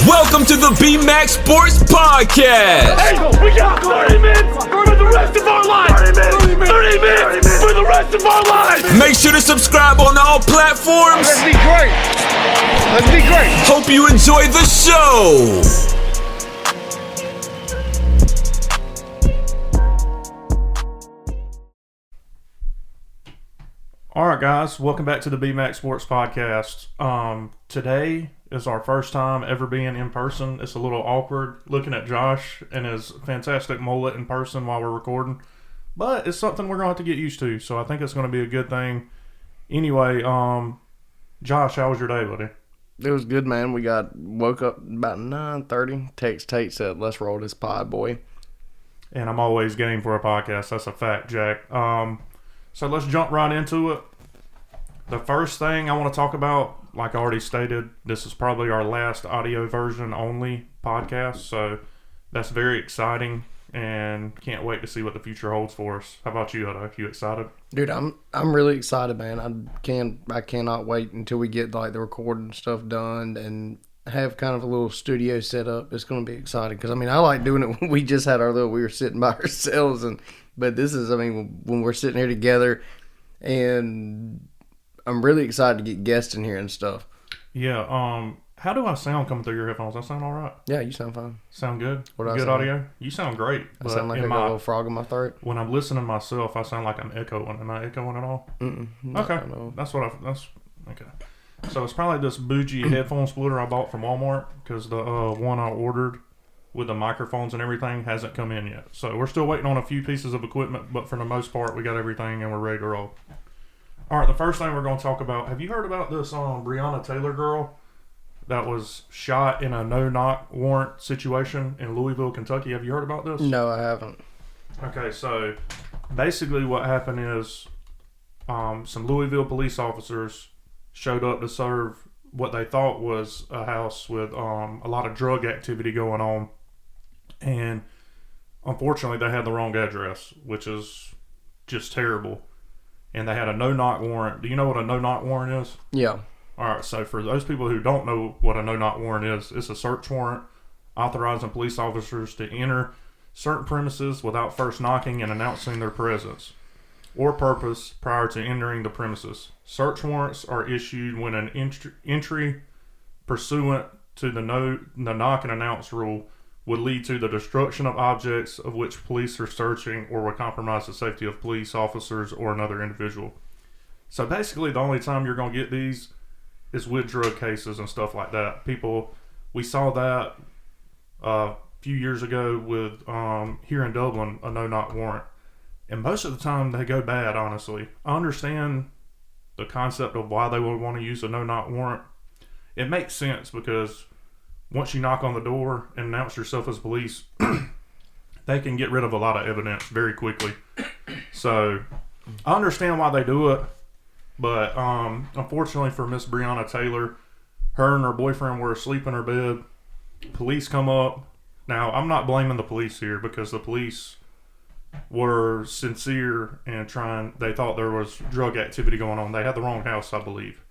Welcome to the B-Max Sports Podcast. Angel, we got 30 minutes for the rest of our lives. 30 minutes for the rest of our lives. Make sure to subscribe on all platforms. Let's be great. Let's be great. Hope you enjoy the show. All right, guys, welcome back to the B-Max Sports Podcast. Today is our first time ever being in person. It's a little awkward looking at Josh and his fantastic mullet in person while we're recording, but it's something we're going to have to get used to, so I think it's going to be a good thing. Anyway, Josh, how was your day, buddy? It was good, man. Woke up about 9:30. Tate said, "Let's roll this pod, boy." And I'm always game for a podcast. That's a fact, Jack. So let's jump right into it. The first thing I want to talk about, like I already stated, this is probably our last audio version only podcast. So that's very exciting and can't wait to see what the future holds for us. How about you, Otto? You excited? Dude, I'm really excited, man. I cannot wait until we get like the recording stuff done and have kind of a little studio set up. It's going to be exciting because I like doing it when we just had we were sitting by ourselves, but this is, when we're sitting here together, and I'm really excited to get guests in here and stuff. Yeah. How do I sound coming through your headphones? I sound all right. Yeah, you sound fine. Sound good? What do I good sound audio? You sound great. I sound like I got a little frog in my throat. When I'm listening to myself, I sound like I'm echoing. Am I echoing at all? Okay. That's okay. So it's probably this bougie headphone splitter I bought from Walmart because the one I ordered with the microphones and everything hasn't come in yet. So we're still waiting on a few pieces of equipment, but for the most part, we got everything and we're ready to roll. All right, the first thing we're going to talk about, have you heard about this Breonna Taylor girl that was shot in a no-knock warrant situation in Louisville, Kentucky? Have you heard about this? No, I haven't. Okay, so basically what happened is some Louisville police officers showed up to serve what they thought was a house with a lot of drug activity going on. And unfortunately, they had the wrong address, which is just terrible. And they had a no-knock warrant. Do you know what a no-knock warrant is? Yeah. All right, so for those people who don't know what a no-knock warrant is, it's a search warrant authorizing police officers to enter certain premises without first knocking and announcing their presence or purpose prior to entering the premises. Search warrants are issued when an entry pursuant to the knock and announce rule would lead to the destruction of objects of which police are searching or would compromise the safety of police officers or another individual. So basically the only time you're going to get these is with drug cases and stuff like that. We saw that a few years ago with here in Dublin, a no-knock warrant. And most of the time they go bad, honestly. I understand the concept of why they would want to use a no-knock warrant. It makes sense because once you knock on the door and announce yourself as police, they can get rid of a lot of evidence very quickly. So I understand why they do it, but unfortunately for Miss Breonna Taylor, her and her boyfriend were asleep in her bed. Police come up. Now, I'm not blaming the police here because the police were sincere and they thought there was drug activity going on. They had the wrong house, I believe.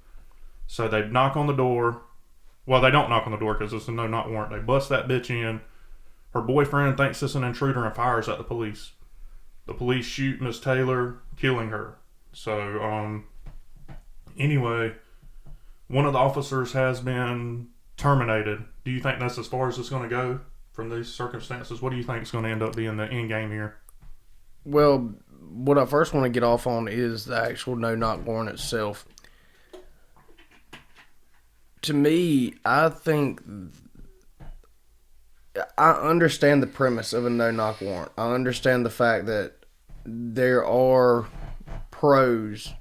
So they knock on the door. Well, they don't knock on the door because it's a no-knock warrant. They bust that bitch in. Her boyfriend thinks it's an intruder and fires at the police. The police shoot Miss Taylor, killing her. So, anyway, one of the officers has been terminated. Do you think that's as far as it's going to go from these circumstances? What do you think is going to end up being the end game here? Well, what I first want to get off on is the actual no-knock warrant itself. To me, I think I understand the premise of a no-knock warrant. I understand the fact that there are pros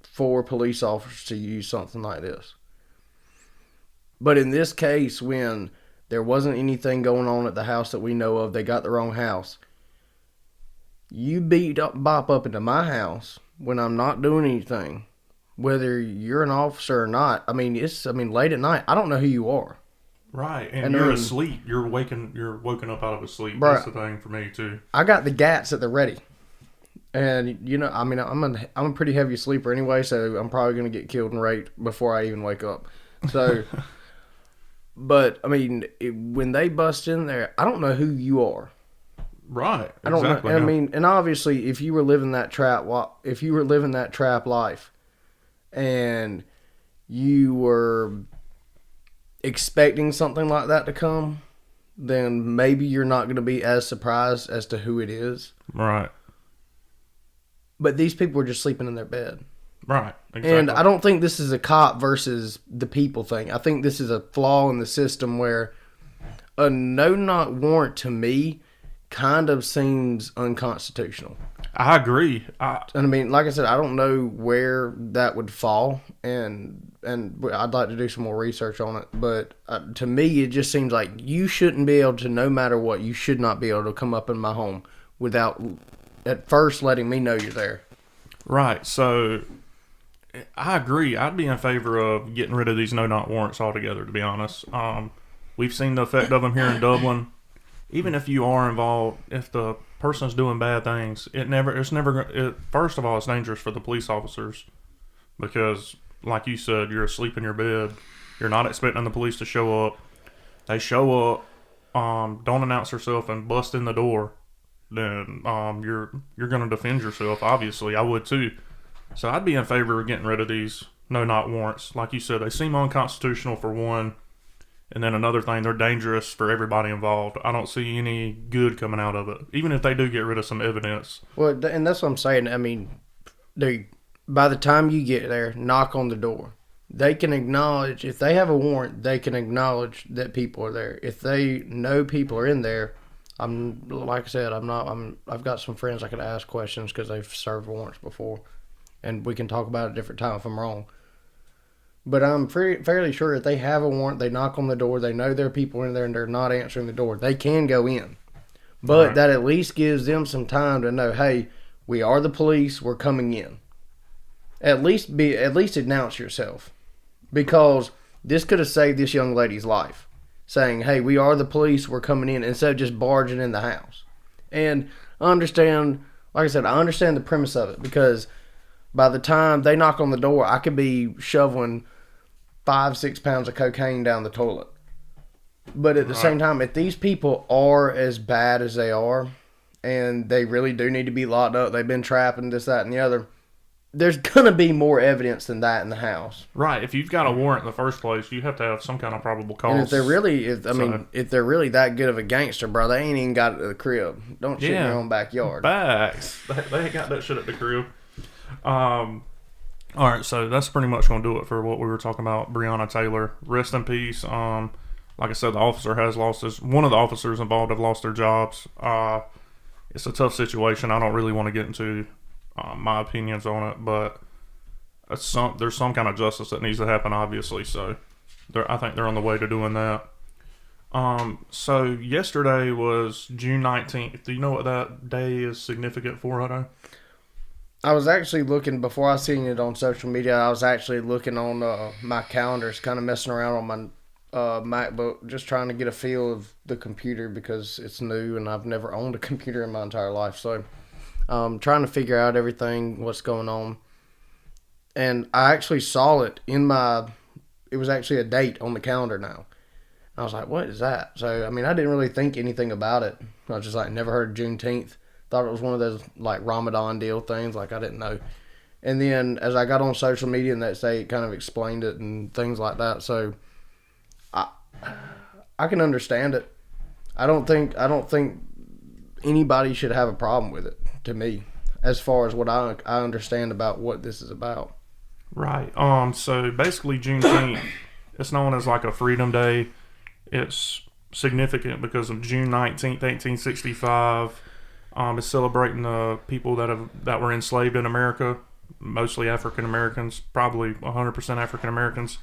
for police officers to use something like this. But in this case, when there wasn't anything going on at the house that we know of, they got the wrong house. You bop up into my house when I'm not doing anything. Whether you're an officer or not, it's late at night. I don't know who you are. Right, and you're asleep. You're woken up out of a sleep. Right. That's the thing for me too. I got the gats at the ready, and I'm a pretty heavy sleeper anyway, so I'm probably gonna get killed and raped before I even wake up. So But I mean, when they bust in there, I don't know who you are. Right. I don't exactly, know. I yeah. mean, and obviously, if you were living that trap life, and you were expecting something like that to come, then maybe you're not going to be as surprised as to who it is. Right. But these people are just sleeping in their bed. Right. Exactly. And I don't think this is a cop versus the people thing. I think this is a flaw in the system where a no-knock warrant to me kind of seems unconstitutional. I agree. And I mean, like I said, I don't know where that would fall, and I'd like to do some more research on it. But to me, it just seems like you shouldn't be able to, no matter what, you should not be able to come up in my home without at first letting me know you're there. Right. So I agree. I'd be in favor of getting rid of these no-knock warrants altogether, to be honest. We've seen the effect of them here in Dublin. Even if you are involved, if the person's doing bad things, first of all, it's dangerous for the police officers because, like you said, you're asleep in your bed. You're not expecting the police to show up. They show up, don't announce themselves and bust in the door. Then you're going to defend yourself. Obviously, I would too. So I'd be in favor of getting rid of these no-knock warrants. Like you said, they seem unconstitutional for one. And then another thing, they're dangerous for everybody involved. I don't see any good coming out of it, even if they do get rid of some evidence. Well, and that's what I'm saying. I mean, by the time you get there, knock on the door. They can acknowledge, if they have a warrant, they can acknowledge that people are there. If they know people are in there, like I said, I've got some friends I could ask questions because they've served warrants before, and we can talk about it a different time if I'm wrong. But I'm fairly sure if they have a warrant, they knock on the door, they know there are people in there and they're not answering the door, they can go in. But that at least gives them some time to know, hey, we are the police, we're coming in. At least announce yourself. Because this could have saved this young lady's life. Saying, hey, we are the police, we're coming in, instead of just barging in the house. And I understand, like I said, I understand the premise of it, because by the time they knock on the door, I could be shoveling 5-6 pounds of cocaine down the toilet. But at the same time, if these people are as bad as they are, and they really do need to be locked up, they've been trapping this, that, and the other, there's going to be more evidence than that in the house. Right. If you've got a warrant in the first place, you have to have some kind of probable cause. And if they're really, if they're really that good of a gangster, bro, they ain't even got it at the crib. Don't shit in your own backyard. Facts. They ain't got that shit at the crib. All right, so that's pretty much going to do it for what we were talking about. Breonna Taylor, rest in peace. Like I said, the officer has lost one of the officers involved have lost their jobs. It's a tough situation. I don't really want to get into my opinions on it, but there's some kind of justice that needs to happen, obviously. So I think they're on the way to doing that. So yesterday was June 19th. Do you know what that day is significant for, Hutto? I was actually looking, before I seen it on social media, I was actually looking on my calendars, kind of messing around on my MacBook, just trying to get a feel of the computer because it's new and I've never owned a computer in my entire life. So trying to figure out everything, what's going on. And I actually saw it it was actually a date on the calendar now. I was like, what is that? So, I mean, I didn't really think anything about it. I was just like, never heard of Juneteenth. Thought it was one of those like Ramadan deal things, like I didn't know. And then as I got on social media and they kind of explained it and things like that, so I can understand it. I don't think anybody should have a problem with it, to me, as far as what I understand about what this is about. Right. So basically Juneteenth, it's known as like a Freedom Day. It's significant because of June 19th, 1865. It's celebrating the people that were enslaved in America, mostly African Americans, probably 100% African Americans.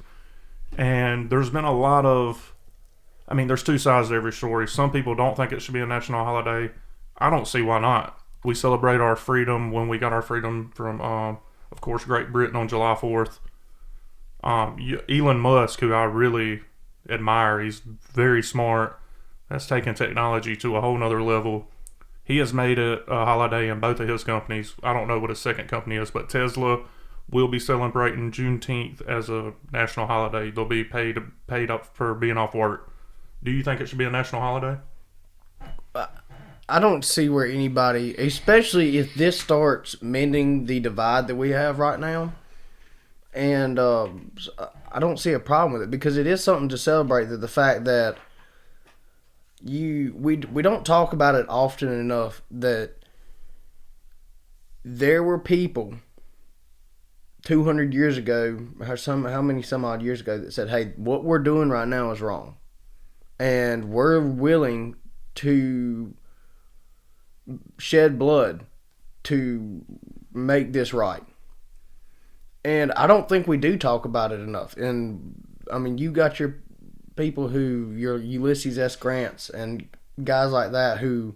And there's been a lot of, there's two sides to every story. Some people don't think it should be a national holiday. I don't see why not. We celebrate our freedom when we got our freedom from, of course, Great Britain on July 4th. Elon Musk, who I really admire, he's very smart. That's taken technology to a whole nother level. He has made it a holiday in both of his companies. I don't know what his second company is, but Tesla will be celebrating Juneteenth as a national holiday. They'll be paid up for being off work. Do you think it should be a national holiday? I don't see where anybody, especially if this starts mending the divide that we have right now, and I don't see a problem with it because it is something to celebrate. The fact that we don't talk about it often enough that there were people 200 years ago, how many some odd years ago, that said, hey, what we're doing right now is wrong. And we're willing to shed blood to make this right. And I don't think we do talk about it enough. And, I mean, you got your people your Ulysses S. Grants and guys like that who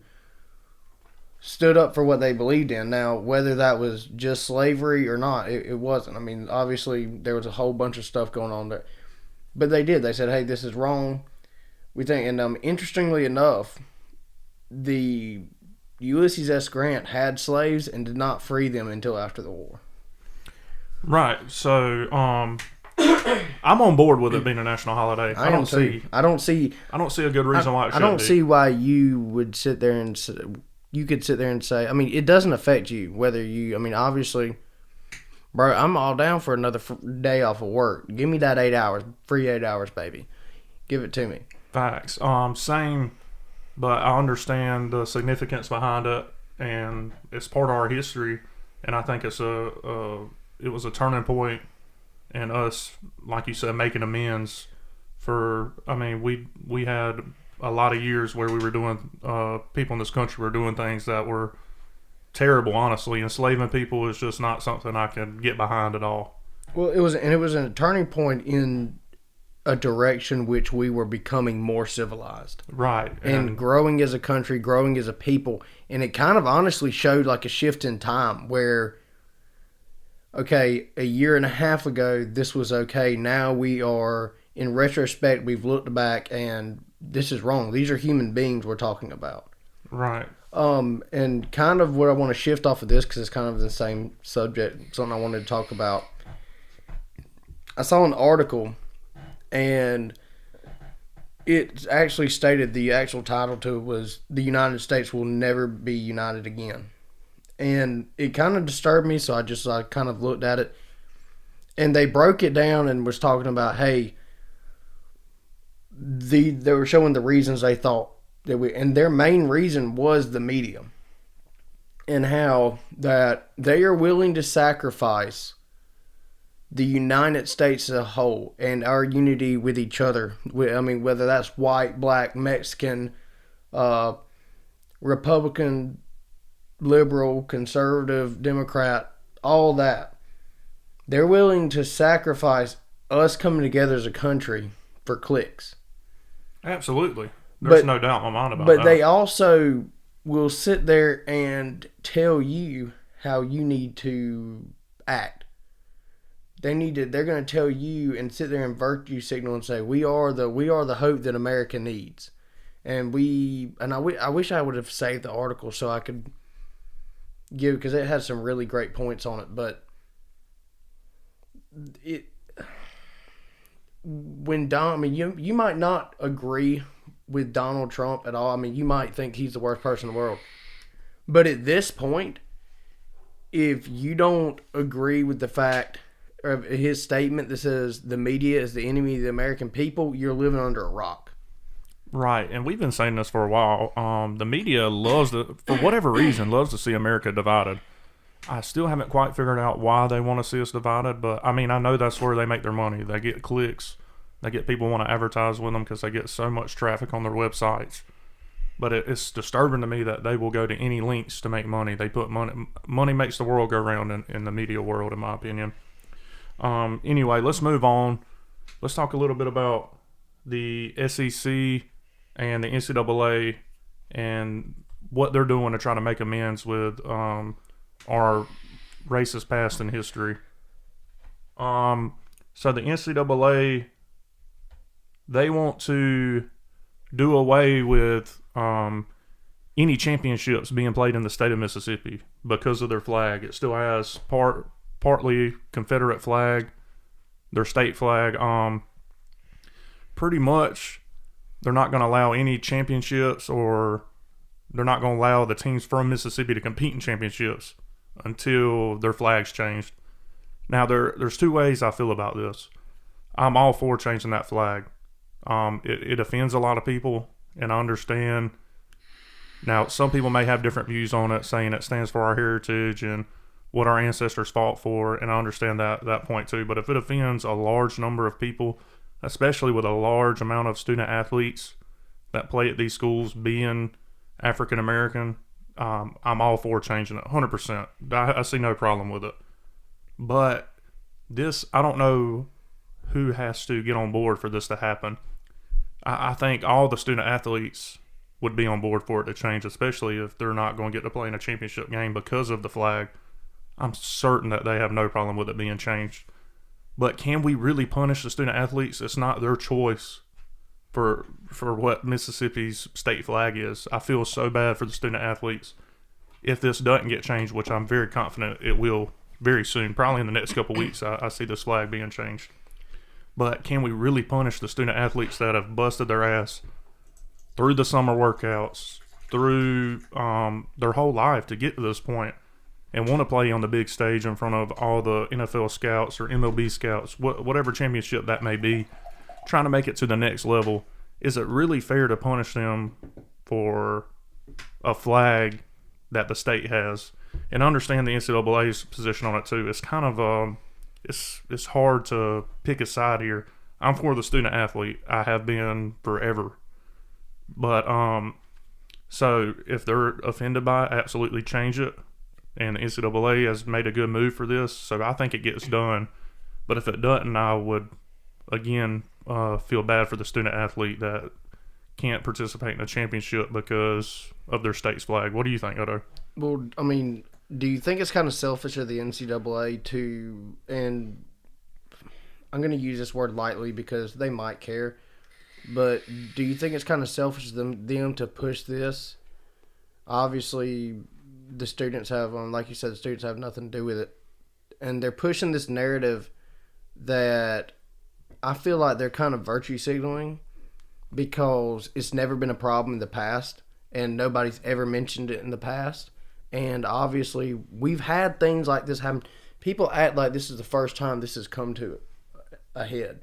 stood up for what they believed in. Now, whether that was just slavery or not, it wasn't. I mean, obviously, there was a whole bunch of stuff going on there. But they did. They said, hey, this is wrong. We think, and interestingly enough, the Ulysses S. Grant had slaves and did not free them until after the war. Right. So, I'm on board with it being a national holiday. I don't see a good reason why it shouldn't be. I don't see why you would sit there and you could sit there and say, I mean, it doesn't affect you whether you. I mean, obviously, bro, I'm all down for another day off of work. Give me that 8 hours, free 8 hours, baby. Give it to me. Facts. Same, but I understand the significance behind it, and it's part of our history. And I think it was a turning point in us, like you said, making amends for. I mean, we had a lot of years where we were doing people in this country were doing things that were terrible. Honestly, enslaving people is just not something I can get behind at all. Well, it was a turning point in a direction which we were becoming more civilized. Right. And growing as a country, growing as a people. And it kind of honestly showed like a shift in time where, okay, a year and a half ago, this was okay. Now we are, in retrospect, we've looked back and this is wrong. These are human beings we're talking about. Right. And kind of what I want to shift off of this, because it's kind of the same subject, something I wanted to talk about. I saw an article, and it actually stated the actual title to it was "The United States Will Never Be United Again." And it kind of disturbed me, so I kind of looked at it. And they broke it down and was talking about, hey, they were showing the reasons they thought that and their main reason was the media. And how that they are willing to sacrifice the United States as a whole and our unity with each other. I mean, whether that's white, black, Mexican, Republican, liberal, conservative, Democrat, all that. They're willing to sacrifice us coming together as a country for clicks. Absolutely. There's no doubt in my mind about that. But they also will sit there and tell you how you need to act. They're going to tell you and sit there and virtue signal and say, we are the hope that America needs. And I wish I would have saved the article so I could give, because it had some really great points on it. But you might not agree with Donald Trump at all. I mean, you might think he's the worst person in the world. But at this point, if you don't agree with the fact of his statement that says the media is the enemy of the American people, you're living under a rock. Right, and we've been saying this for a while. The media for whatever reason, loves to see America divided. I still haven't quite figured out why they want to see us divided, but I mean, I know that's where they make their money. They get clicks. They get people want to advertise with them because they get so much traffic on their websites. But it's disturbing to me that they will go to any lengths to make money. They put money. Money makes the world go round in the media world, in my opinion. Anyway, let's move on. Let's talk a little bit about the SEC and the NCAA and what they're doing to try to make amends with our racist past in history. So the NCAA, they want to do away with any championships being played in the state of Mississippi because of their flag. It still has part partly Confederate flag, their state flag. Pretty much, they're not going to allow any championships, or they're not going to allow the teams from Mississippi to compete in championships until their flag's changed. Now, there's two ways I feel about this. I'm all for changing that flag. It offends a lot of people, and I understand. Now, some people may have different views on it, saying it stands for our heritage and what our ancestors fought for, and I understand that point too. But if it offends a large number of people, especially with a large amount of student athletes that play at these schools being African American, I'm all for changing it 100%. I see no problem with it. But this, I don't know who has to get on board for this to happen. I think all the student athletes would be on board for it to change, especially if they're not going to get to play in a championship game because of the flag. I'm certain that they have no problem with it being changed. But can we really punish the student athletes? It's not their choice for what Mississippi's state flag is. I feel so bad for the student athletes if this doesn't get changed, which I'm very confident it will very soon. Probably in the next couple weeks, I see this flag being changed. But can we really punish the student athletes that have busted their ass through the summer workouts, through their whole life to get to this point, and want to play on the big stage in front of all the NFL scouts or MLB scouts, whatever championship that may be, trying to make it to the next level? Is it really fair to punish them for a flag that the state has? And I understand the NCAA's position on it too. It's kind of it's hard to pick a side here. I'm for the student athlete. I have been forever. But so if they're offended by it, absolutely change it. And the NCAA has made a good move for this, so I think it gets done. But if it doesn't, I would, again, feel bad for the student athlete that can't participate in a championship because of their state's flag. What do you think, Otto? Well, I mean, do you think it's kind of selfish of the NCAA to, and I'm going to use this word lightly because they might care, but do you think it's kind of selfish of them to push this? Obviously, the students have, like you said, the students have nothing to do with it. And they're pushing this narrative that I feel like they're kind of virtue signaling because it's never been a problem in the past and nobody's ever mentioned it in the past. And obviously, we've had things like this happen. People act like this is the first time this has come to a head.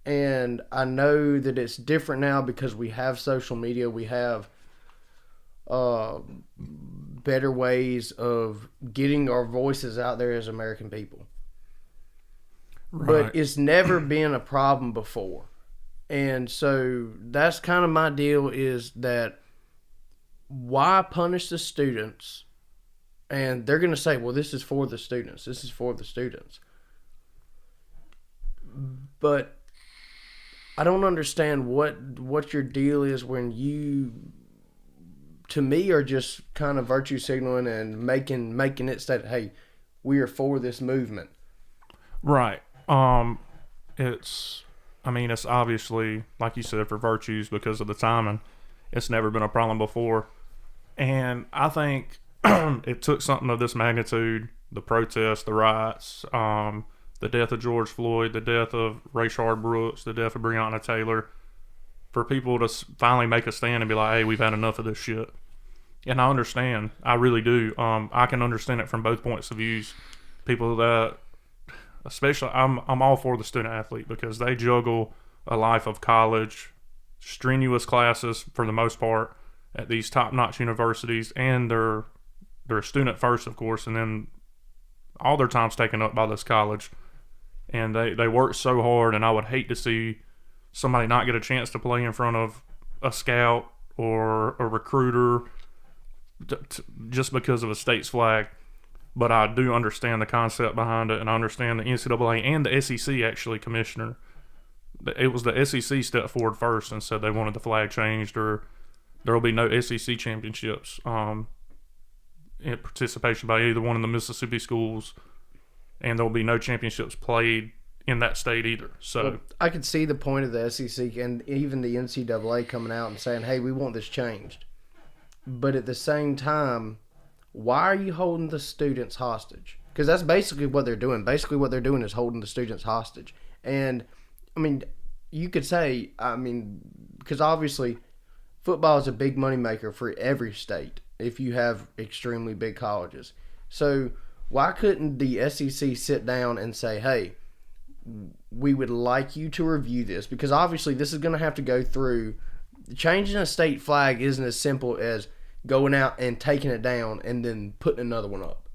And I know that it's different now because we have social media. We have better ways of getting our voices out there as American people. Right. But it's never been a problem before. And so that's kind of my deal, is that why punish the students? And they're going to say, well, this is for the students. This is for the students. But I don't understand what your deal is when you, to me, are just kind of virtue signaling and making it say, hey, we are for this movement. Right. It's obviously, like you said, for virtues because of the timing. It's never been a problem before. And I think it took something of this magnitude, the protests, the riots, the death of George Floyd, the death of Rayshard Brooks, the death of Breonna Taylor, for people to finally make a stand and be like, hey, we've had enough of this shit. And I understand. I really do. I can understand it from both points of views. People that, especially, I'm all for the student athlete because they juggle a life of college, strenuous classes for the most part at these top-notch universities, and they're a student first, of course, and then all their time's taken up by this college. And they work so hard, and I would hate to see somebody not get a chance to play in front of a scout or a recruiter just because of a state's flag. But I do understand the concept behind it, and I understand the NCAA and the SEC, actually, commissioner. It was the SEC stepped forward first and said they wanted the flag changed, or there will be no SEC championships in participation by either one of the Mississippi schools, and there will be no championships played in that state either. So well, I could see the point of the SEC and even the NCAA coming out and saying, hey, we want this changed. But at the same time, why are you holding the students hostage? Because that's basically what they're doing. Basically, what they're doing is holding the students hostage. And, I mean, you could say, because obviously football is a big moneymaker for every state if you have extremely big colleges. So why couldn't the SEC sit down and say, hey, we would like you to review this? Because obviously this is going to have to go through. Changing a state flag isn't as simple as going out and taking it down and then putting another one up.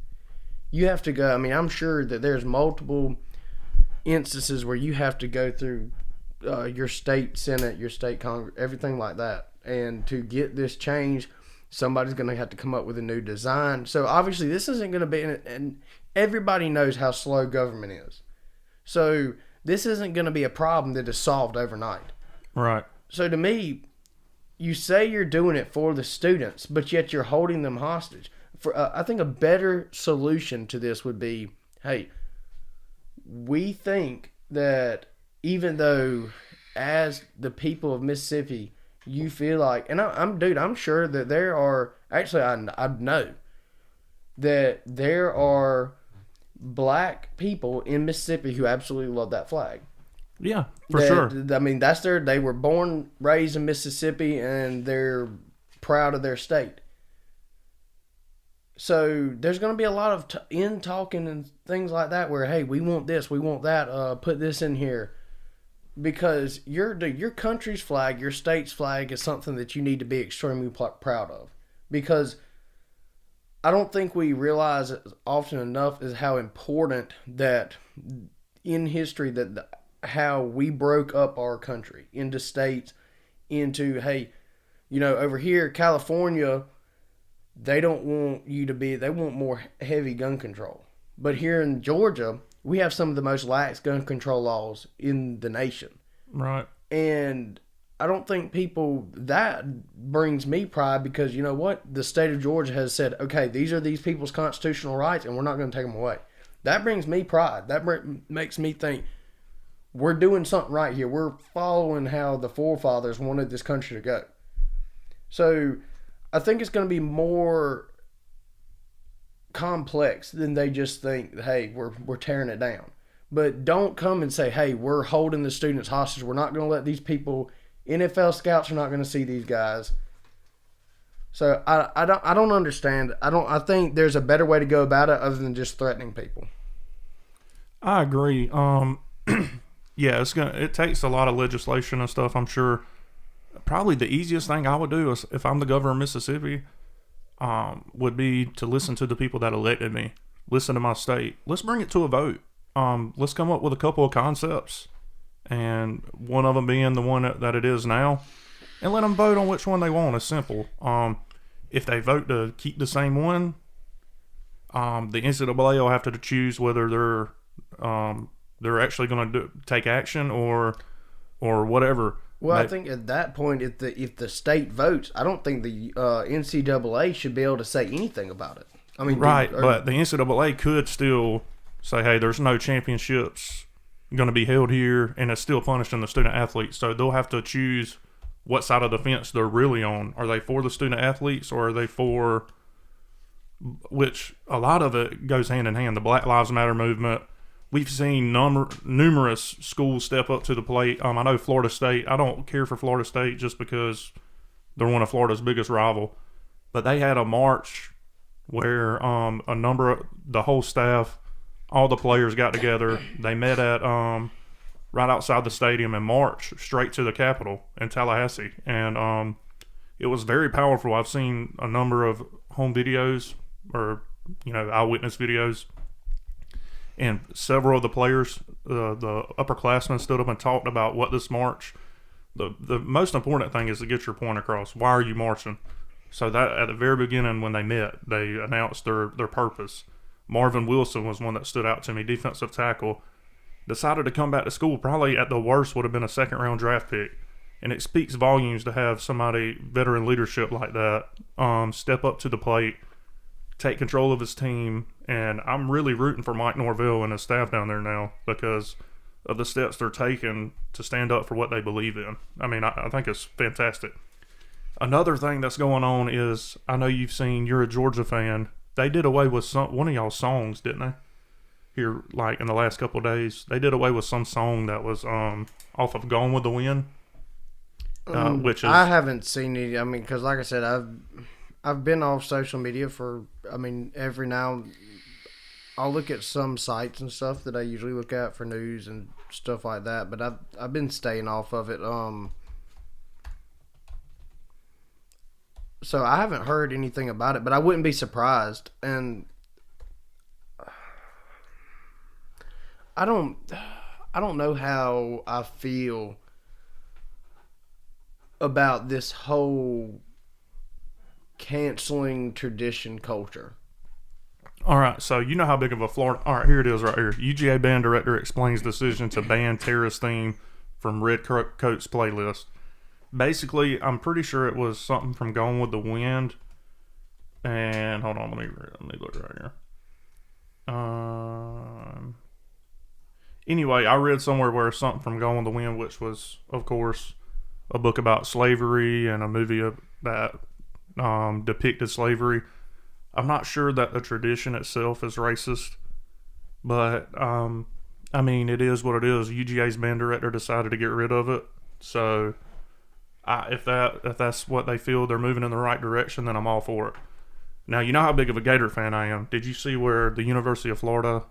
You have to go. I mean, I'm sure that there's multiple instances where you have to go through your state senate, your state congress, everything like that. And to get this changed, somebody's going to have to come up with a new design. So obviously this isn't going to be, and everybody knows how slow government is. So this isn't going to be a problem that is solved overnight. Right. So to me, you say you're doing it for the students, but yet you're holding them hostage. I think a better solution to this would be, hey, we think that even though as the people of Mississippi, you feel like, and I'm sure that there are, actually I know that there are black people in Mississippi who absolutely love that flag. Yeah, for sure. I mean, they were born, raised in Mississippi, and they're proud of their state. So there's going to be a lot of talking and things like that where, hey, we want this, we want that, put this in here. Because your country's flag, your state's flag is something that you need to be extremely proud of. Because I don't think we realize often enough is how important that in history that how we broke up our country into states, into, hey, over here, California, they don't want you to be, they want more heavy gun control. But here in Georgia, we have some of the most lax gun control laws in the nation. Right. And I don't think that brings me pride because, you know what? The state of Georgia has said, okay, these are these people's constitutional rights and we're not going to take them away. That brings me pride. That makes me think we're doing something right here. We're following how the forefathers wanted this country to go. So I think it's going to be more complex than they just think, hey, we're tearing it down. But don't come and say, hey, we're holding the students hostage. We're not going to let these people, NFL scouts are not going to see these guys. So I don't understand. I think there's a better way to go about it other than just threatening people. I agree. Yeah, it takes a lot of legislation and stuff, I'm sure. Probably the easiest thing I would do is, if I'm the governor of Mississippi, would be to listen to the people that elected me. Listen to my state. Let's bring it to a vote. Let's come up with a couple of concepts, and one of them being the one that it is now, and let them vote on which one they want. It's simple. If they vote to keep the same one, the NCAA will have to choose whether they're actually going to take action or whatever. Well, I think at that point, if the state votes, I don't think the NCAA should be able to say anything about it. I mean, right, but the NCAA could still say, hey, there's no championships going to be held here, and it's still punishing the student athletes. So they'll have to choose what side of the fence they're really on. Are they for the student athletes, or are they for, which a lot of it goes hand in hand, the Black Lives Matter movement. We've seen numerous schools step up to the plate. I know Florida State. I don't care for Florida State just because they're one of Florida's biggest rival. But they had a march where a number of the whole staff, all the players got together. They met at right outside the stadium and marched straight to the Capitol in Tallahassee. And it was very powerful. I've seen a number of home videos or eyewitness videos. And several of the players, the upperclassmen, stood up and talked about what this march. The most important thing is to get your point across. Why are you marching? So that at the very beginning when they met, they announced their purpose. Marvin Wilson was one that stood out to me, defensive tackle. Decided to come back to school. Probably at the worst would have been a second-round draft pick. And it speaks volumes to have somebody, veteran leadership like that, step up to the plate, take control of his team. And I'm really rooting for Mike Norvell and his staff down there now because of the steps they're taking to stand up for what they believe in. I mean, I think it's fantastic. Another thing that's going on is, I know you're a Georgia fan. They did away with one of y'all's songs, didn't they? here, like in the last couple of days. They did away with some song that was off of "Gone with the Wind," which is I haven't seen it. I mean, because like I said, I've been off social media for. I mean, every now I'll look at some sites and stuff that I usually look at for news and stuff like that. But I've been staying off of it. So I haven't heard anything about it, but I wouldn't be surprised. And I don't know how I feel about this whole canceling tradition culture. all right. So you know how big of a Florida. All right, here it is, right here. UGA band director explains decision to ban terrorist theme from Red Coat's playlist. Basically, I'm pretty sure it was something from Gone with the Wind. And hold on, let me look right here. Anyway, I read somewhere where something from Gone with the Wind, which was, of course, a book about slavery and a movie that depicted slavery. I'm not sure that the tradition itself is racist, but I mean, it is what it is. UGA's band director decided to get rid of it, so if that's what they feel they're moving in the right direction, then I'm all for it. Now, you know how big of a Gator fan I am. Did you see where the University of Florida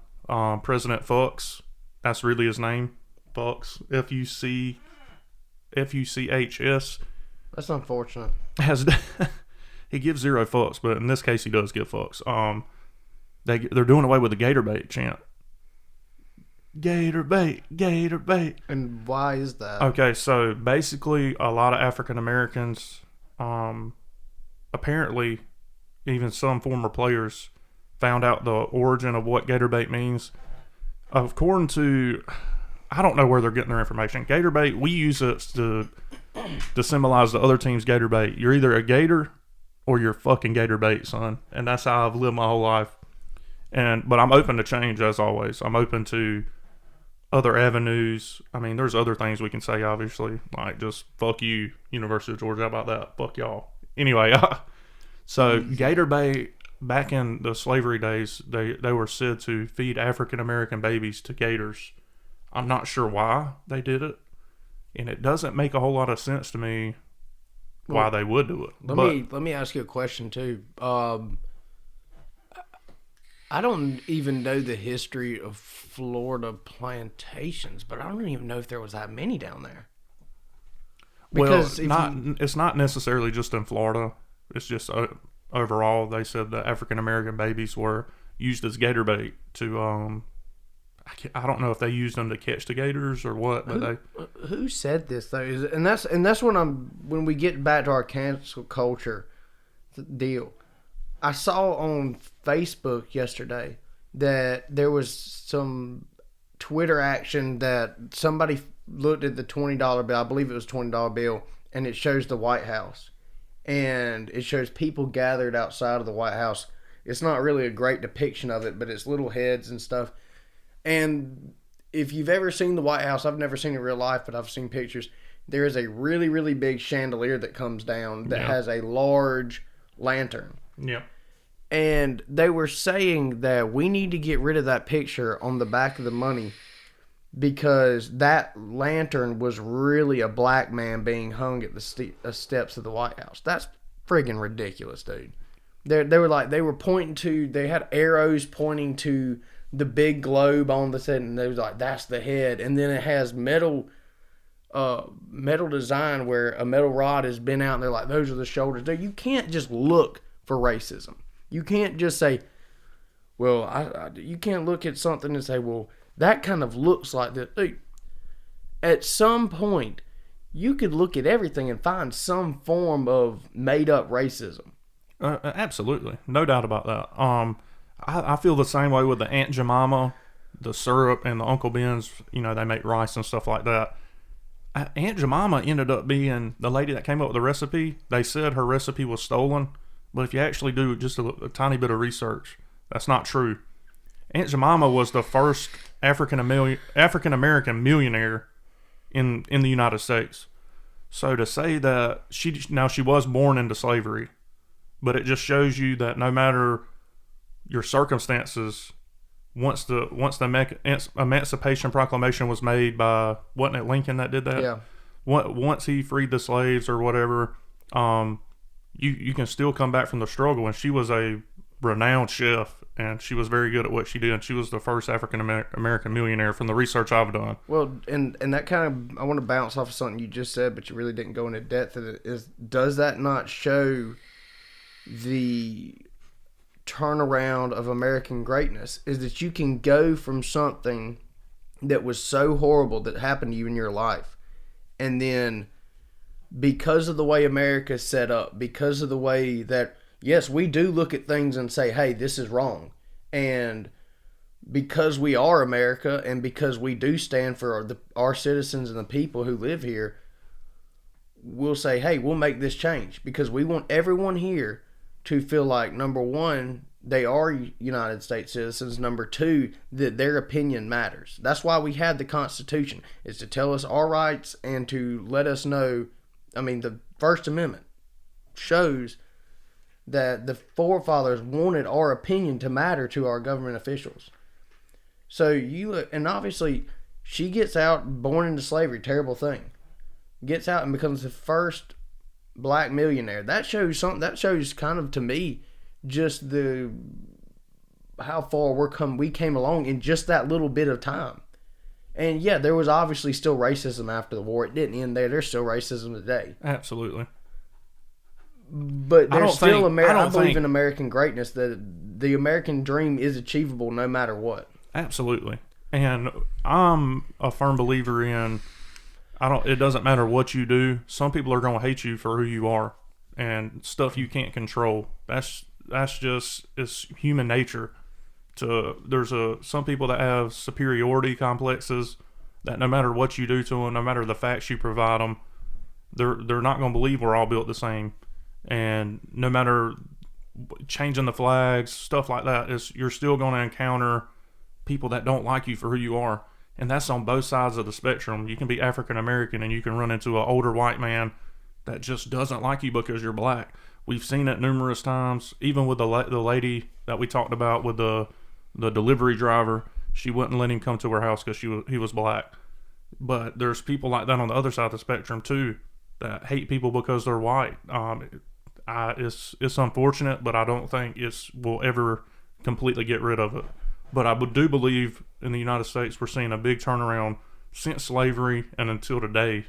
President Fuchs, that's really his name, Fuchs, Fuchs, That's unfortunate. has he gives zero fucks, but in this case he does give fucks. They're doing away with the Gator bait chant. Gator bait, Gator bait. And why is that? Okay, so basically a lot of African Americans, apparently even some former players, found out the origin of what Gator bait means. According to, I don't know where they're getting their information. Gator bait, we use it to symbolize the other team's Gator bait. You're either a Gator or you're fucking Gator bait, son. And that's how I've lived my whole life. But I'm open to change, as always. I'm open to other avenues. I mean, there's other things we can say, obviously, like just fuck you, University of Georgia. How about that? Fuck y'all. Anyway, so Gator bait, back in the slavery days, they were said to feed African American babies to gators. I'm not sure why they did it, and it doesn't make a whole lot of sense to me why they would do it. Let me ask you a question too. I don't even know the history of Florida plantations, but I don't even know if there was that many down there. Because it's not necessarily just in Florida. It's just overall. They said the African American babies were used as gator bait to. I don't know if they used them to catch the gators or what, but who said this though? And that's when we get back to our cancel culture deal. I saw on Facebook yesterday that there was some Twitter action that somebody looked at the $20 bill. I believe it was $20 bill, and it shows the White House, and it shows people gathered outside of the White House. It's not really a great depiction of it, but it's little heads and stuff. And if you've ever seen the White House, I've never seen it in real life, but I've seen pictures. There is a really, really big chandelier that comes down that has a large lantern. Yeah. And they were saying that we need to get rid of that picture on the back of the money because that lantern was really a black man being hung at the steps of the White House. That's friggin' ridiculous, dude. They were pointing to, they had arrows pointing to the big globe on the set, and they was like, that's the head. And then it has metal design where a metal rod has been out, and they're like, those are the shoulders. Dude, you can't just look for racism. You can't just say, well, you can't look at something and say, well, that kind of looks like that. Dude, at some point, you could look at everything and find some form of made-up racism. Absolutely. No doubt about that. I feel the same way with the Aunt Jemima, the syrup, and the Uncle Ben's. You know, they make rice and stuff like that. Aunt Jemima ended up being the lady that came up with the recipe. They said her recipe was stolen. But if you actually do just a tiny bit of research, that's not true. Aunt Jemima was the first African American millionaire in the United States. So to say that she was born into slavery, but it just shows you that no matter your circumstances, once the Emancipation Proclamation was made by, wasn't it Lincoln that did that? Yeah. Once he freed the slaves or whatever, you can still come back from the struggle. And she was a renowned chef, and she was very good at what she did. She was the first African American millionaire from the research I've done. Well, and that kind of, I want to bounce off of something you just said, but you really didn't go into depth of it. Does that not show the turnaround of American greatness? Is that you can go from something that was so horrible that happened to you in your life, and then because of the way America's set up, because of the way that, yes, we do look at things and say, hey, this is wrong. And because we are America, and because we do stand for our citizens and the people who live here, we'll say, hey, we'll make this change. Because we want everyone here to feel like, number one, they are United States citizens. Number two, that their opinion matters. That's why we had the Constitution, is to tell us our rights and to let us know. I mean, the First Amendment shows that the forefathers wanted our opinion to matter to our government officials. So you look, and obviously she gets out, born into slavery, terrible thing. Gets out and becomes the first black millionaire. That shows something. That shows kind of, to me, just how far we came along in just that little bit of time. And yeah, there was obviously still racism after the war. It didn't end there. There's still racism today. Absolutely. But there's still I believe in American greatness, that the American dream is achievable no matter what. Absolutely. And I'm a firm believer in, it doesn't matter what you do. Some people are going to hate you for who you are and stuff you can't control. That's just, it's human nature. There's some people that have superiority complexes that no matter what you do to them, no matter the facts you provide them, they're not going to believe we're all built the same. And no matter changing the flags, stuff like that, you're still going to encounter people that don't like you for who you are. And that's on both sides of the spectrum. You can be African American and you can run into an older white man that just doesn't like you because you're black. We've seen it numerous times, even with the lady that we talked about with the delivery driver. She wouldn't let him come to her house because he was black. But there's people like that on the other side of the spectrum too, that hate people because they're white. It's unfortunate, but I don't think we'll ever completely get rid of it. But I do believe in the United States we're seeing a big turnaround since slavery and until today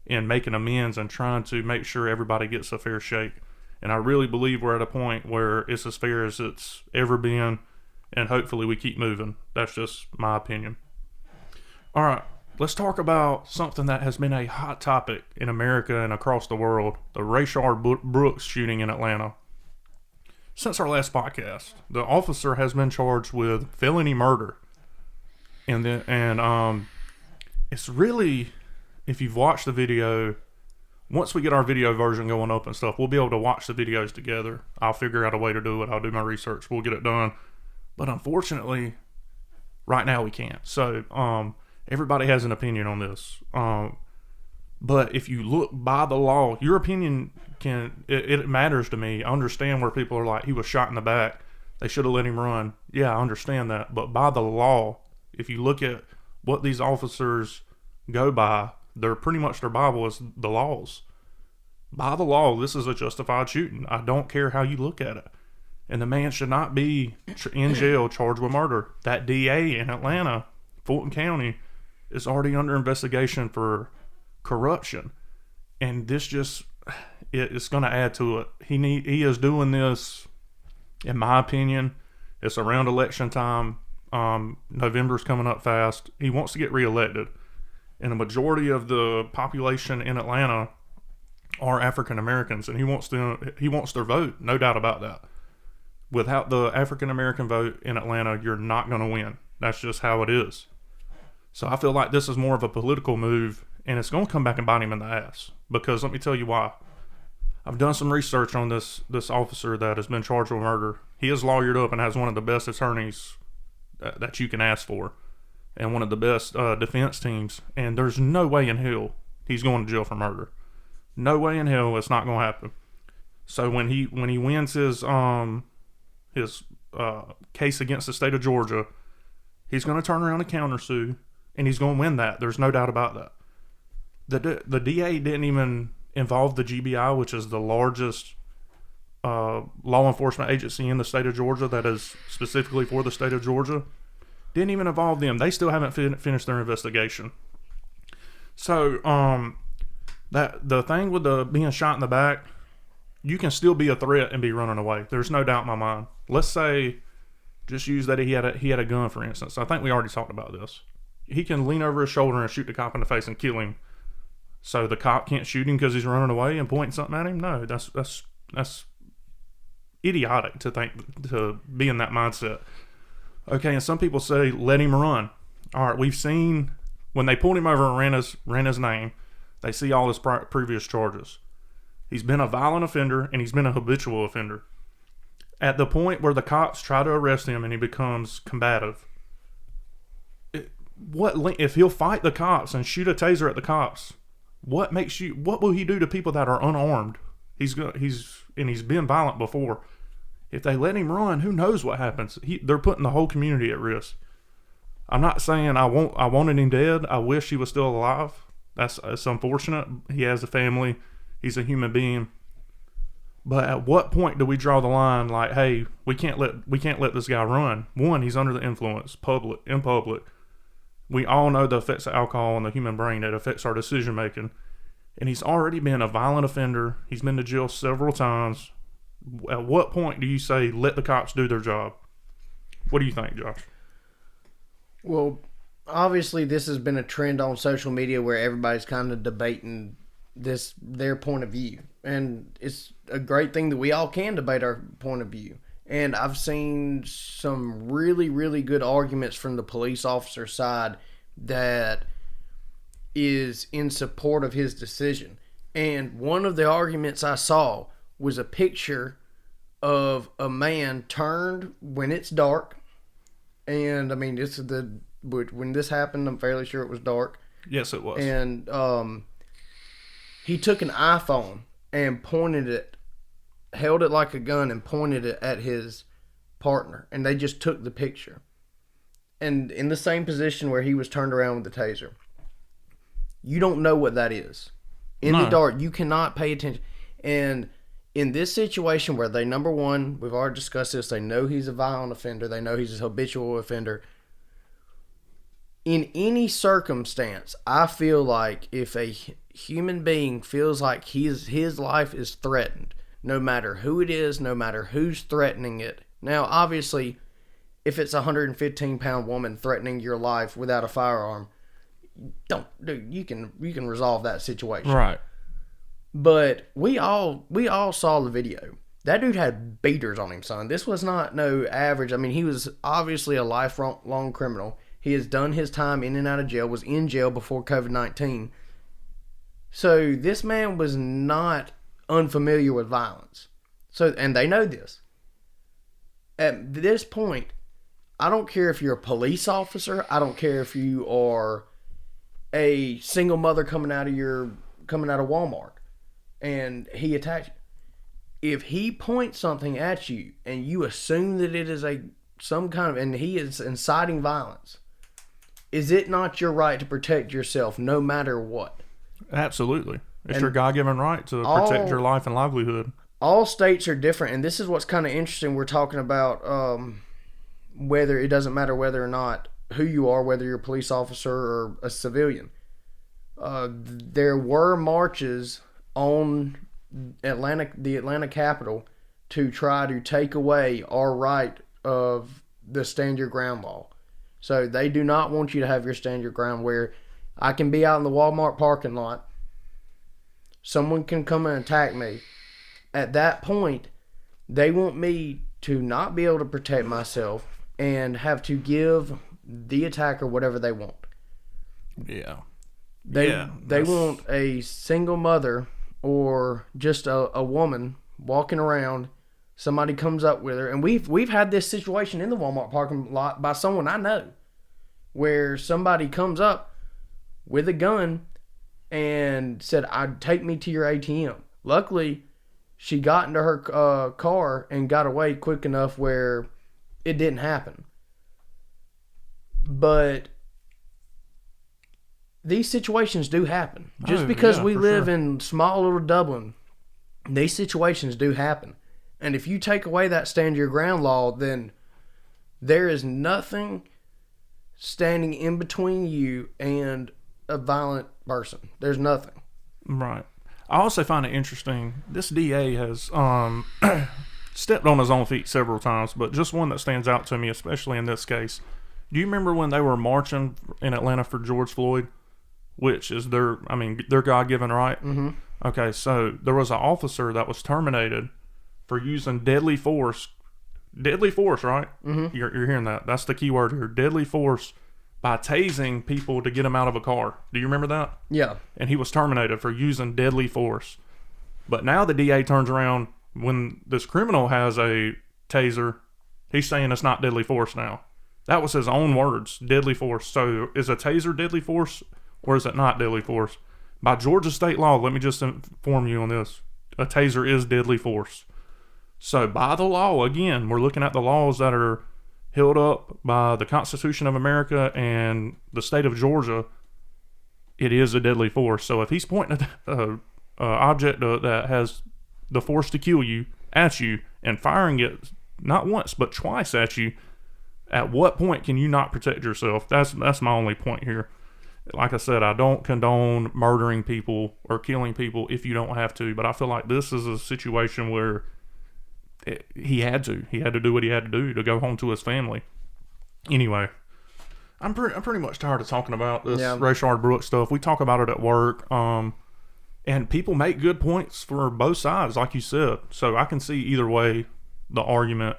in making amends and trying to make sure everybody gets a fair shake. And I really believe we're at a point where it's as fair as it's ever been, and hopefully we keep moving. That's just my opinion. All right, let's talk about something that has been a hot topic in America and across the world, the Rayshard Brooks shooting in Atlanta. Since our last podcast, the officer has been charged with felony murder. And it's really, if you've watched the video, once we get our video version going up and stuff, we'll be able to watch the videos together. I'll figure out a way to do it. I'll do my research. We'll get it done. But unfortunately, right now we can't. So, everybody has an opinion on this. But if you look by the law, your opinion it matters to me. I understand where people are like, he was shot in the back, they should have let him run. Yeah, I understand that. But by the law, if you look at what these officers go by, they're pretty much, their Bible is the laws. By the law, this is a justified shooting. I don't care how you look at it. And the man should not be in jail charged with murder. That DA in Atlanta, Fulton County, is already under investigation for corruption. And this it's going to add to it. He is doing this, in my opinion, it's around election time. November's coming up fast. He wants to get reelected. And a majority of the population in Atlanta are African Americans, and he wants their vote, no doubt about that. Without the African American vote in Atlanta, you're not going to win. That's just how it is. So I feel like this is more of a political move, and it's going to come back and bite him in the ass. Because let me tell you why. I've done some research on this officer that has been charged with murder. He is lawyered up and has one of the best attorneys that you can ask for, and one of the best defense teams. And there's no way in hell he's going to jail for murder. No way in hell it's not going to happen. So when he wins his case against the state of Georgia, He's going to turn around and countersue, and he's going to win that. There's no doubt about that. The DA didn't even involve the GBI, which is the largest law enforcement agency in the state of Georgia that is specifically for the state of Georgia. Didn't even involve them. They still haven't finished their investigation. So, that the thing with the being shot in the back, you can still be a threat and be running away. There's no doubt in my mind. Let's say, just use that he had a gun, for instance. I think we already talked about this. He can lean over his shoulder and shoot the cop in the face and kill him. So the cop can't shoot him because he's running away and pointing something at him? No, that's idiotic to be in that mindset. Okay, and some people say, let him run. All right, we've seen when they pulled him over and ran his name, they see all his previous charges. He's been a violent offender and he's been a habitual offender. At the point where the cops try to arrest him and he becomes combative, if he'll fight the cops and shoot a taser at the cops, what will he do to people that are unarmed? He's been violent before. If they let him run, who knows what happens? They're putting the whole community at risk. I'm not saying I wanted him dead. I wish he was still alive. It's unfortunate. He has a family. He's a human being. But at what point do we draw the line? Like, hey, we can't let this guy run. One, he's under the influence, in public. We all know the effects of alcohol on the human brain. It affects our decision making. And he's already been a violent offender. He's been to jail several times. At what point do you say, let the cops do their job? What do you think, Josh? Well, obviously this has been a trend on social media where everybody's kind of debating their point of view. And it's a great thing that we all can debate our point of view. And I've seen some really, really good arguments from the police officer side that is in support of his decision. And one of the arguments I saw was a picture of a man turned when it's dark. And I mean, when this happened, I'm fairly sure it was dark. Yes, it was. And he took an iPhone and held it like a gun and pointed it at his partner. And they just took the picture. And in the same position where he was turned around with the taser. You don't know what that is. In the dark, you cannot pay attention. And in this situation where number one, we've already discussed this, they know he's a violent offender. They know he's a habitual offender. In any circumstance, I feel like if a human being feels like his life is threatened, no matter who it is, no matter who's threatening it. Now, obviously, if it's a 115-pound woman threatening your life without a firearm, you can resolve that situation. Right. But we all saw the video. That dude had beaters on him, son. This was not no average. I mean, he was obviously a lifelong criminal. He has done his time in and out of jail, was in jail before COVID-19. So this man was not unfamiliar with violence. And they know this. At this point, I don't care if you're a police officer. I don't care if you are a single mother coming out of Walmart and he attacks you. If he points something at you and you assume that it is some kind of, and he is inciting violence, is it not your right to protect yourself no matter what? Absolutely. It's your God-given right to protect your life and livelihood. All states are different, and this is what's kind of interesting. We're talking about whether it doesn't matter whether or not who you are, whether you're a police officer or a civilian. There were marches on the Atlanta Capitol to try to take away our right of the stand your ground law. So they do not want you to have your stand your ground where I can be out in the Walmart parking lot. Someone can come and attack me. At that point, they want me to not be able to protect myself and have to give the attacker whatever they want. Yeah. They want a single mother or just a woman walking around. Somebody comes up with her, and we've had this situation in the Walmart parking lot by someone I know, where somebody comes up with a gun and said, "I'd take me to your ATM." Luckily, she got into her car and got away quick enough where it didn't happen. But these situations do happen. Just because we live in small little Dublin, these situations do happen. And if you take away that stand your ground law, then there is nothing standing in between you and a violent person. There's nothing. Right. I also find it interesting. This DA has stepped on his own feet several times, but just one that stands out to me, especially in this case. Do you remember when they were marching in Atlanta for George Floyd, which is their God-given right? Mm-hmm. Okay, so there was an officer that was terminated for using deadly force. Deadly force, right? Mm-hmm. You're hearing that. That's the key word here. Deadly force by tasing people to get them out of a car. Do you remember that? Yeah. And he was terminated for using deadly force. But now the DA turns around when this criminal has a taser, he's saying it's not deadly force now. That was his own words, deadly force. So is a taser deadly force or is it not deadly force? By Georgia state law, let me just inform you on this. A taser is deadly force. So by the law, again, we're looking at the laws that are held up by the Constitution of America and the state of Georgia. It is a deadly force. So if he's pointing at an object that has the force to kill you at you and firing it not once but twice at you, at what point can you not protect yourself? That's my only point here. Like I said, I don't condone murdering people or killing people if you don't have to, but I feel like this is a situation where he had to do what he had to do to go home to his family. Anyway, I'm pretty much tired of talking about this Rayshard Brooks stuff. We talk about it at work, and people make good points for both sides, like you said. So I can see either way the argument,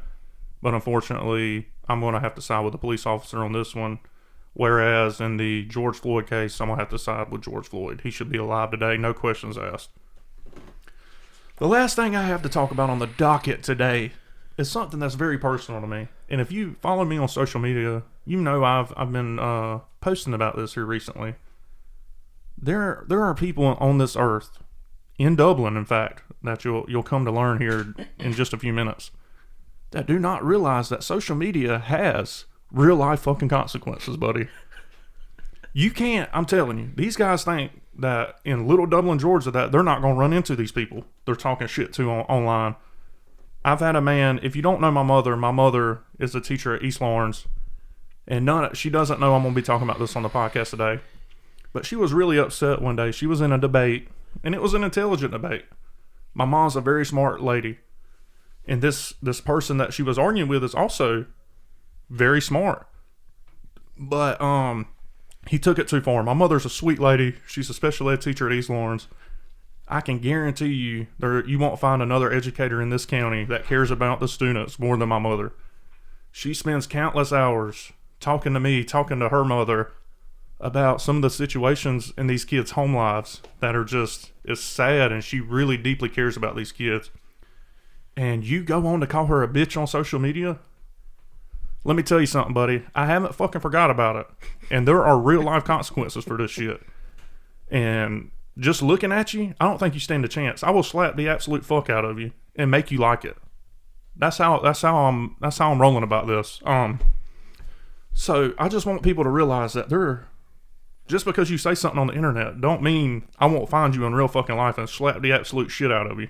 but unfortunately, I'm going to have to side with the police officer on this one. Whereas in the George Floyd case, I'm going to have to side with George Floyd. He should be alive today, no questions asked. The last thing I have to talk about on the docket today is something that's very personal to me. And if you follow me on social media, you know I've been posting about this here recently. There are people on this earth, in Dublin, in fact, that you'll come to learn here in just a few minutes, that do not realize that social media has real life fucking consequences, buddy. You can't, I'm telling you, these guys think that in little Dublin, Georgia, that they're not going to run into these people they're talking shit to online. I've had a man, if you don't know my mother is a teacher at East Lawrence, and she doesn't know I'm going to be talking about this on the podcast today, but she was really upset one day. She was in a debate, and it was an intelligent debate. My mom's a very smart lady, and this person that she was arguing with is also very smart, but he took it too far. My mother's a sweet lady. She's a special ed teacher at East Lawrence. I can guarantee you you won't find another educator in this county that cares about the students more than my mother. She spends countless hours talking to me, talking to her mother about some of the situations in these kids' home lives that are just, it's sad, and she really deeply cares about these kids. And you go on to call her a bitch on social media? Let me tell you something, buddy. I haven't fucking forgot about it. And there are real life consequences for this shit. And just looking at you, I don't think you stand a chance. I will slap the absolute fuck out of you and make you like it. That's how I'm rolling about this. So I just want people to realize that just because you say something on the internet don't mean I won't find you in real fucking life and slap the absolute shit out of you.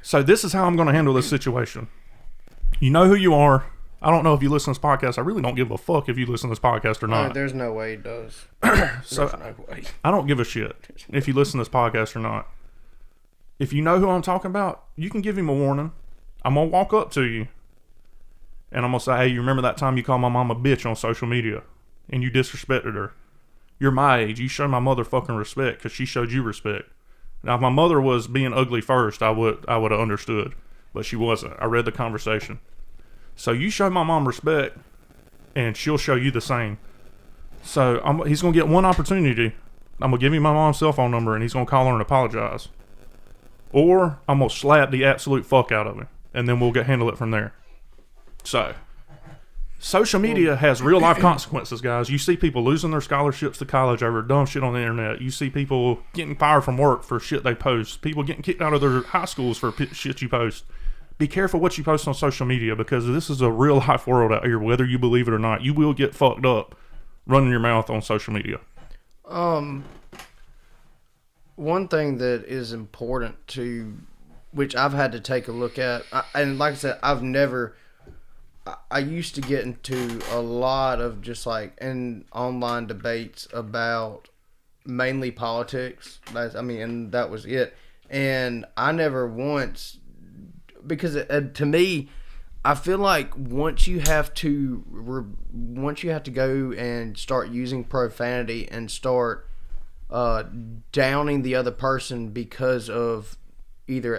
So this is how I'm going to handle this situation. You know who you are. I don't know if you listen to this podcast. I really don't give a fuck if you listen to this podcast or not. There's no way he does. So no way. I don't give a shit if you listen to this podcast or not. If you know who I'm talking about, you can give him a warning. I'm going to walk up to you and I'm going to say, hey, you remember that time you called my mom a bitch on social media and you disrespected her? You're my age. You show my mother fucking respect because she showed you respect. Now, if my mother was being ugly first, I would have understood. But she wasn't. I read the conversation. So you show my mom respect, and she'll show you the same. So he's going to get one opportunity. I'm going to give him my mom's cell phone number, and he's going to call her and apologize. Or I'm going to slap the absolute fuck out of him, and then we'll handle it from there. So, social media has real life consequences, guys. You see people losing their scholarships to college over dumb shit on the internet. You see people getting fired from work for shit they post. People getting kicked out of their high schools for shit you post. be careful what you post on social media, because this is a real life world out here. Whether you believe it or not, you will get fucked up running your mouth on social media. One thing that is important to, which I've had to take a look at, and like I said, I used to get into a lot of just like in online debates about mainly politics. And that was it. And I never once, because to me, I feel like once you have to go and start using profanity and start downing the other person because of either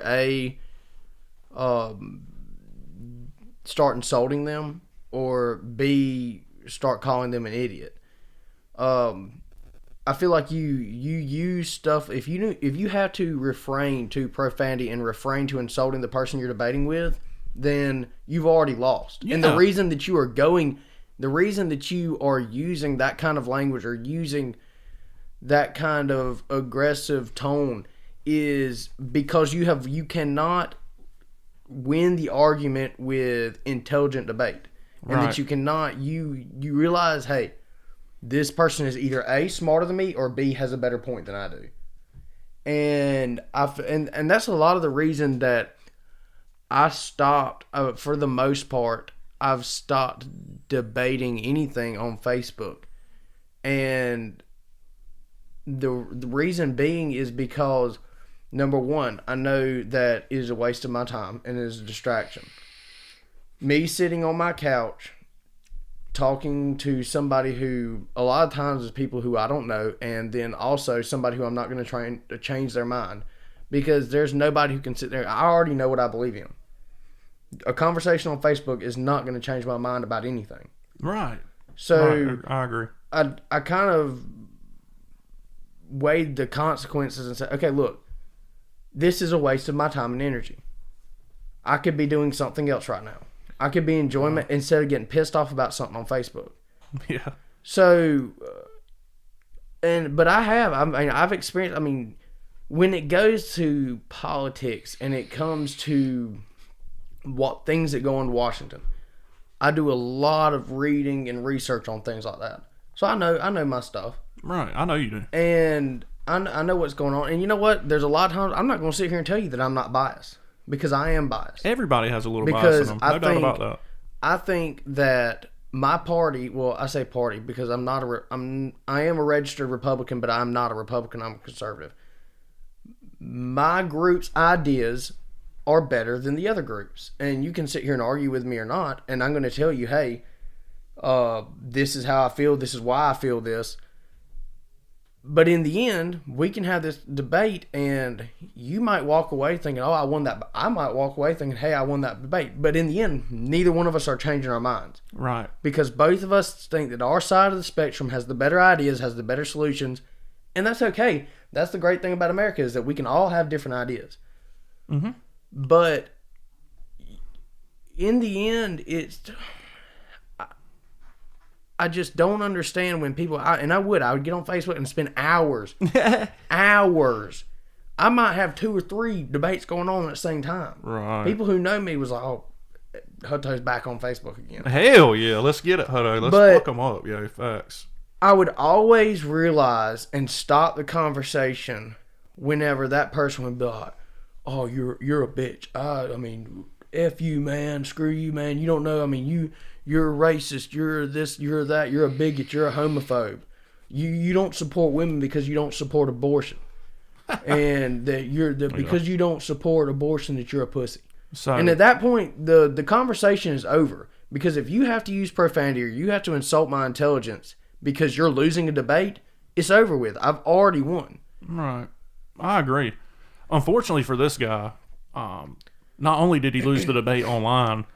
start insulting them, or B, start calling them an idiot. I feel like you use stuff, if you have to refrain to profanity and refrain to insulting the person you're debating with, then you've already lost. Yeah. And the reason that you are using that kind of language or using that kind of aggressive tone is because you cannot win the argument with intelligent debate. And that you cannot, you realize, hey, this person is either A, smarter than me, or B, has a better point than I do. And and that's a lot of the reason that I stopped, for the most part, I've stopped debating anything on Facebook. And the reason being is because, number one, I know that it is a waste of my time and it is a distraction. Me sitting on my couch talking to somebody who a lot of times is people who I don't know, and then also somebody who I'm not going to try to change their mind, because there's nobody who can sit there. I already know what I believe in. A conversation on Facebook is not going to change my mind about anything. Right. So I agree. I kind of weighed the consequences and said, okay, look, this is a waste of my time and energy. I could be doing something else right now. I could be enjoying it instead of getting pissed off about something on Facebook. Yeah. So, but I've experienced, when it goes to politics and it comes to what things that go on in Washington, I do a lot of reading and research on things like that. So I know my stuff. Right. I know you do. And I know what's going on. And you know what? There's a lot of times I'm not going to sit here and tell you that I'm not biased, because I am biased. Everybody has a little bias in them. No doubt about that. I think that my party, well, I say party because I am a registered Republican, but I'm not a Republican. I'm a conservative. My group's ideas are better than the other groups. And you can sit here and argue with me or not, and I'm going to tell you, hey, this is how I feel, this is why I feel this. But in the end, we can have this debate, and you might walk away thinking, oh, I won that. I might walk away thinking, hey, I won that debate. But in the end, neither one of us are changing our minds. Right. Because both of us think that our side of the spectrum has the better ideas, has the better solutions, and that's okay. That's the great thing about America, is that we can all have different ideas. Mm-hmm. But in the end, I just don't understand when people, I would get on Facebook and spend hours. I might have 2 or 3 debates going on at the same time. Right. People who know me was like, oh, Hutto's back on Facebook again. Hell yeah, let's get it, Hutto. Let's fuck them up. Yeah, facts. I would always realize and stop the conversation whenever that person would be like, oh, you're a bitch. F you, man. Screw you, man. You don't know. You're a racist. You're this. You're that. You're a bigot. You're a homophobe. You don't support women because you don't support abortion, and that because you don't support abortion that you're a pussy. So, and at that point, the conversation is over, because if you have to use profanity or you have to insult my intelligence because you're losing a debate, it's over with. I've already won. Right. I agree. Unfortunately for this guy, not only did he lose the debate online,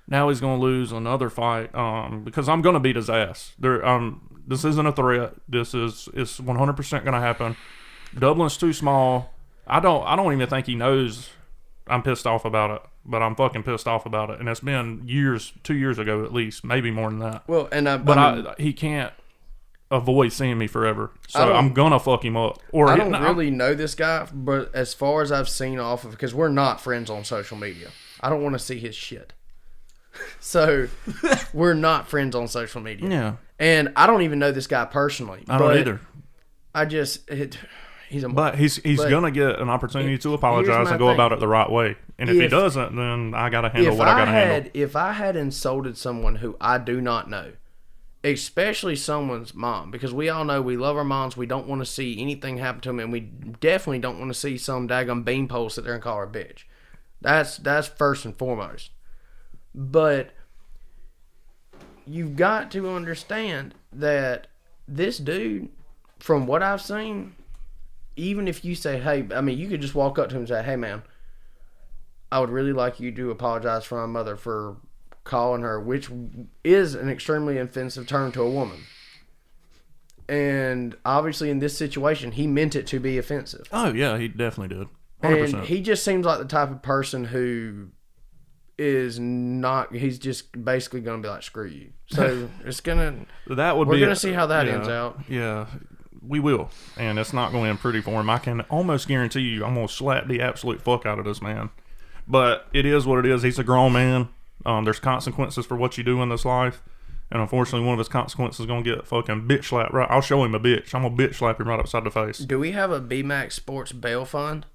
now he's going to lose another fight, because I'm going to beat his ass. This isn't a threat. It's 100% going to happen. Dublin's too small. I don't even think he knows I'm pissed off about it, but I'm fucking pissed off about it. And it's been 2 years ago at least, maybe more than that. Well, and he can't avoid seeing me forever, so I'm gonna fuck him up. Or I don't really know this guy, but as far as I've seen off of, because we're not friends on social media. I don't want to see his shit. So we're not friends on social media. Yeah. And I don't even know this guy personally. I don't either. He's gonna get an opportunity to apologize and go about it the right way. And if he doesn't, then I gotta handle what I gotta handle. If I had insulted someone who I do not know, especially someone's mom, because we all know we love our moms, we don't want to see anything happen to them, and we definitely don't want to see some daggone beanpole sit there and call her a bitch. That's first and foremost. But you've got to understand that this dude, from what I've seen, even if you say, hey, I mean, you could just walk up to him and say, hey, man, I would really like you to apologize for my mother for calling her, which is an extremely offensive term to a woman. And obviously in this situation, he meant it to be offensive. Oh, yeah, he definitely did. 100%. And he just seems like the type of person who is not, he's just basically going to be like, screw you. So it's going to, we're going to see how that ends out. Yeah, we will. And it's not going to end pretty for him. I can almost guarantee you I'm going to slap the absolute fuck out of this man. But it is what it is. He's a grown man. There's consequences for what you do in this life. And unfortunately, one of his consequences is going to get fucking bitch slapped. Right? I'll show him a bitch. I'm going to bitch slap him right upside the face. Do we have a BMAX Sports bail fund?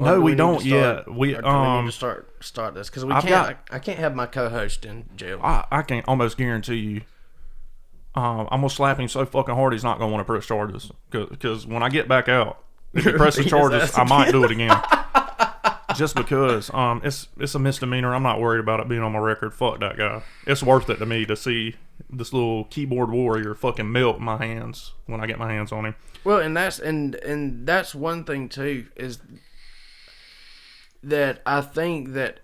No, we don't yet. We need to start this because I can't have my co-host in jail. I can almost guarantee you. I'm gonna slap him so fucking hard he's not gonna want to press charges. Because when I get back out, if he presses charges, I might do it again. Just because it's a misdemeanor. I'm not worried about it being on my record. Fuck that guy. It's worth it to me to see this little keyboard warrior fucking melt in my hands when I get my hands on him. Well, and that's one thing too, is that I think that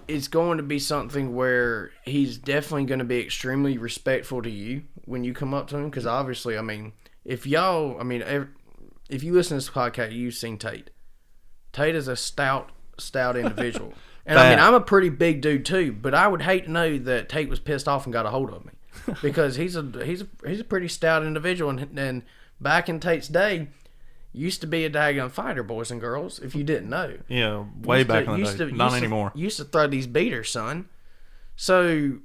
it's going to be something where he's definitely going to be extremely respectful to you when you come up to him. Because obviously, I mean, if you listen to this podcast, you've seen Tate. Tate is a stout individual. And I mean, I'm a pretty big dude too, but I would hate to know that Tate was pissed off and got a hold of me. Because he's a pretty stout individual, and back in Tate's day, used to be a daggone fighter, boys and girls, if you didn't know. Yeah, way back in the day. Not anymore. Used to throw these beaters, son. So,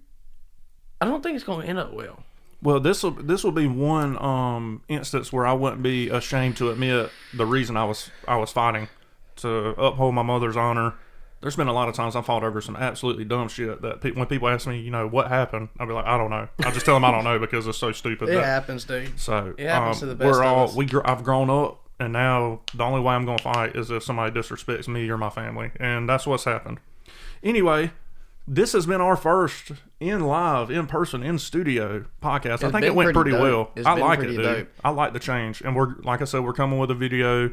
I don't think it's going to end up well. Well, this will be one instance where I wouldn't be ashamed to admit the reason I was fighting, to uphold my mother's honor. There's been a lot of times I fought over some absolutely dumb shit that when people ask me, what happened, I'll be like, I don't know. I just tell them I don't know because it's so stupid. It happens, dude. So it happens to the best of us. I've grown up, and now the only way I'm going to fight is if somebody disrespects me or my family, and that's what's happened. Anyway, this has been our first in person, in studio podcast. I think it went pretty well. I like it, dude. Dope. I like the change, and like I said, we're coming with a video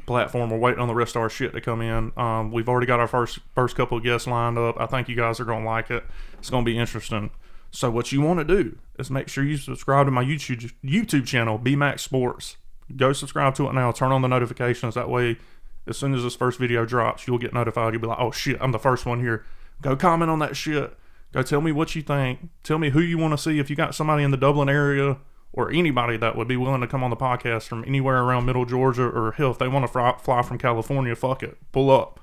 platform. We're waiting on the rest of our shit to come in. We've already got our first couple of guests lined up. I think you guys are gonna like it. It's gonna be interesting. So what you want to do is make sure you subscribe to my YouTube channel, BMAX Sports. Go subscribe to it now. Turn on the notifications. That way, as soon as this first video drops, you'll get notified. You'll be like, oh shit, I'm the first one here. Go comment on that shit. Go tell me what you think. Tell me who you want to see. If you got somebody in the Dublin area, or anybody that would be willing to come on the podcast from anywhere around Middle Georgia, or hell, if they want to fly from California, fuck it, pull up.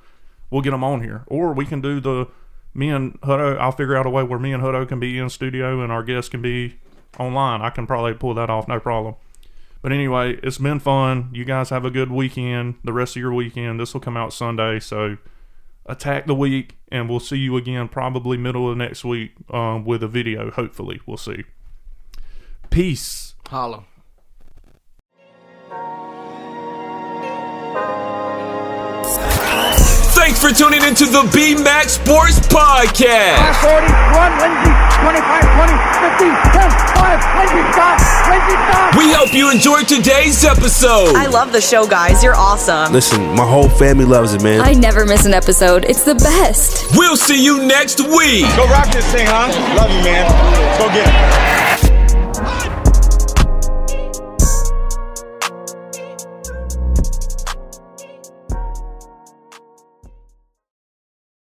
We'll get them on here. Or we can do me and Hutto, I'll figure out a way where me and Hutto can be in studio and our guests can be online. I can probably pull that off, no problem. But anyway, it's been fun. You guys have a good weekend, the rest of your weekend. This will come out Sunday, so attack the week, and we'll see you again probably middle of next week with a video, hopefully. We'll see. Peace. Holla. Thanks for tuning into the BMAX Sports Podcast. 40, 1, Lindsay, 25, 20, 50, 10, 5, Lindsay, stop. We hope you enjoyed today's episode. I love the show, guys. You're awesome. Listen, my whole family loves it, man. I never miss an episode. It's the best. We'll see you next week. Go rock this thing, huh? Love you, man. Let's go get it.